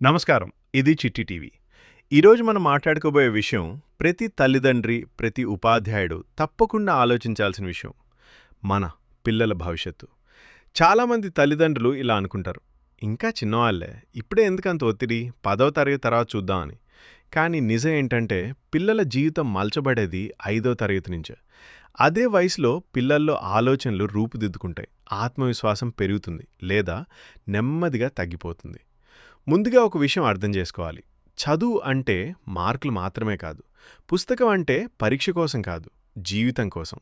నమస్కారం. ఇది చిట్టి టీవీ. ఈరోజు మనం మాట్లాడుకోబోయే విషయం ప్రతి తల్లిదండ్రి, ప్రతి ఉపాధ్యాయుడు తప్పకుండా ఆలోచించాల్సిన విషయం. మన పిల్లల భవిష్యత్తు. చాలామంది తల్లిదండ్రులు ఇలా అనుకుంటారు. ఇంకా చిన్నవాళ్లే, ఇప్పుడే ఎందుకంత ఒత్తిడి, 10వ తరగతి తర్వాత చూద్దాం అని. కానీ నిజం ఏంటంటే పిల్లల జీవితం మలచబడేది 5వ తరగతి నుంచే. అదే వయసులో పిల్లల్లో ఆలోచనలు రూపుదిద్దుకుంటాయి. ఆత్మవిశ్వాసం పెరుగుతుంది లేదా నెమ్మదిగా తగ్గిపోతుంది. ముందుగా ఒక విషయం అర్థం చేసుకోవాలి. చదువు అంటే మార్కులు మాత్రమే కాదు. పుస్తకం అంటే పరీక్ష కోసం కాదు, జీవితం కోసం.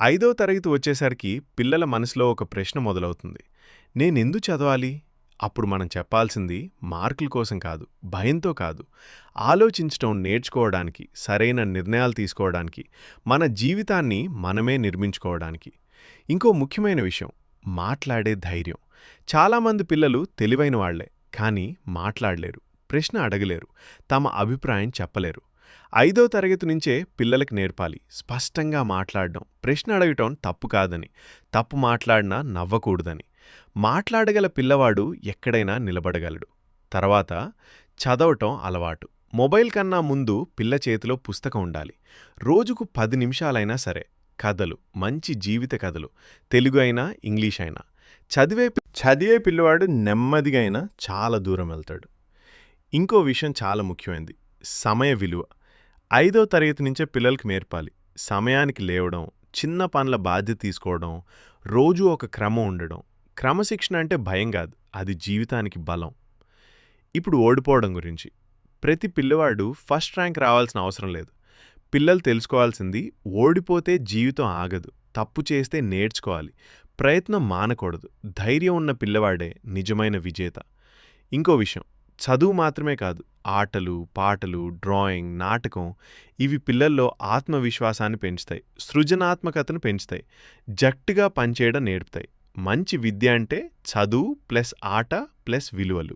5వ తరగతి వచ్చేసరికి పిల్లల మనసులో ఒక ప్రశ్న మొదలవుతుంది. నేనెందుకు చదవాలి? అప్పుడు మనం చెప్పాల్సింది మార్కుల కోసం కాదు, భయంతో కాదు. ఆలోచించటం నేర్చుకోవడానికి, సరైన నిర్ణయాలు తీసుకోవడానికి, మన జీవితాన్ని మనమే నిర్మించుకోవడానికి. ఇంకో ముఖ్యమైన విషయం, మాట్లాడే ధైర్యం. చాలామంది పిల్లలు తెలివైన వాళ్లే, కానీ మాట్లాడలేరు, ప్రశ్న అడగలేరు, తమ అభిప్రాయం చెప్పలేరు. 5వ తరగతి నుంచే పిల్లలకు నేర్పాలి స్పష్టంగా మాట్లాడడం, ప్రశ్న అడగటం తప్పు కాదని, తప్పు మాట్లాడినా నవ్వకూడదని. మాట్లాడగల పిల్లవాడు ఎక్కడైనా నిలబడగలడు. తర్వాత చదవటం అలవాటు. మొబైల్ కన్నా ముందు పిల్ల చేతిలో పుస్తకం ఉండాలి. రోజుకు 10 నిమిషాలైనా సరే. కథలు, మంచి జీవిత కథలు, తెలుగు అయినా ఇంగ్లీష్ అయినా. చదివే పిల్లవాడు నెమ్మదిగా అయినా చాలా దూరం వెళ్తాడు. ఇంకో విషయం చాలా ముఖ్యమైనది, సమయ విలువ. 5వ తరగతి నుంచే పిల్లలకు నేర్పాలి. సమయానికి లేవడం, చిన్న పనుల బాధ్యత తీసుకోవడం, రోజూ ఒక క్రమం ఉండడం. క్రమశిక్షణ అంటే భయం కాదు, అది జీవితానికి బలం. ఇప్పుడు ఓడిపోవడం గురించి. ప్రతి పిల్లవాడు ఫస్ట్ ర్యాంక్ రావాల్సిన అవసరం లేదు. పిల్లలు తెలుసుకోవాల్సింది, ఓడిపోతే జీవితం ఆగదు, తప్పు చేస్తే నేర్చుకోవాలి, ప్రయత్నం మానకూడదు. ధైర్యం ఉన్న పిల్లవాడే నిజమైన విజేత. ఇంకో విషయం, చదువు మాత్రమే కాదు, ఆటలు, పాటలు, డ్రాయింగ్, నాటకం ఇవి పిల్లల్లో ఆత్మవిశ్వాసాన్ని పెంచుతాయి, సృజనాత్మకతను పెంచుతాయి, జట్టుగా పనిచేయడం నేర్పుతాయి. మంచి విద్య అంటే చదువు ప్లస్ ఆట ప్లస్ విలువలు.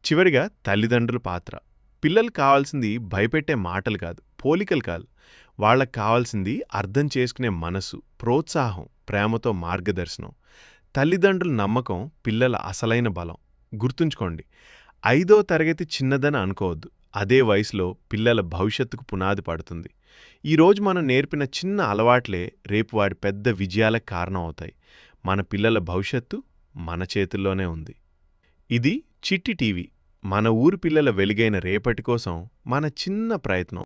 చివరిగా తల్లిదండ్రుల పాత్ర. పిల్లలు కావాల్సింది భయపెట్టే మాటలు కాదు, పోలికలు కాదు. వాళ్లకు కావాల్సింది అర్థం చేసుకునే మనసు, ప్రోత్సాహం, ప్రేమతో మార్గదర్శనం. తల్లిదండ్రుల నమ్మకం పిల్లల అసలైన బలం. గుర్తుంచుకోండి, 5వ తరగతి చిన్నదని అనుకోవద్దు. అదే వయసులో పిల్లల భవిష్యత్తుకు పునాది పడుతుంది. ఈరోజు మనం నేర్పిన చిన్న అలవాట్లే రేపు వారి పెద్ద విజయాలకు కారణం అవుతాయి. మన పిల్లల భవిష్యత్తు మన చేతుల్లోనే ఉంది. ఇది చిట్టి టీవీ. మన ఊరి పిల్లల వెలుగైన రేపటి కోసం మన చిన్న ప్రయత్నం.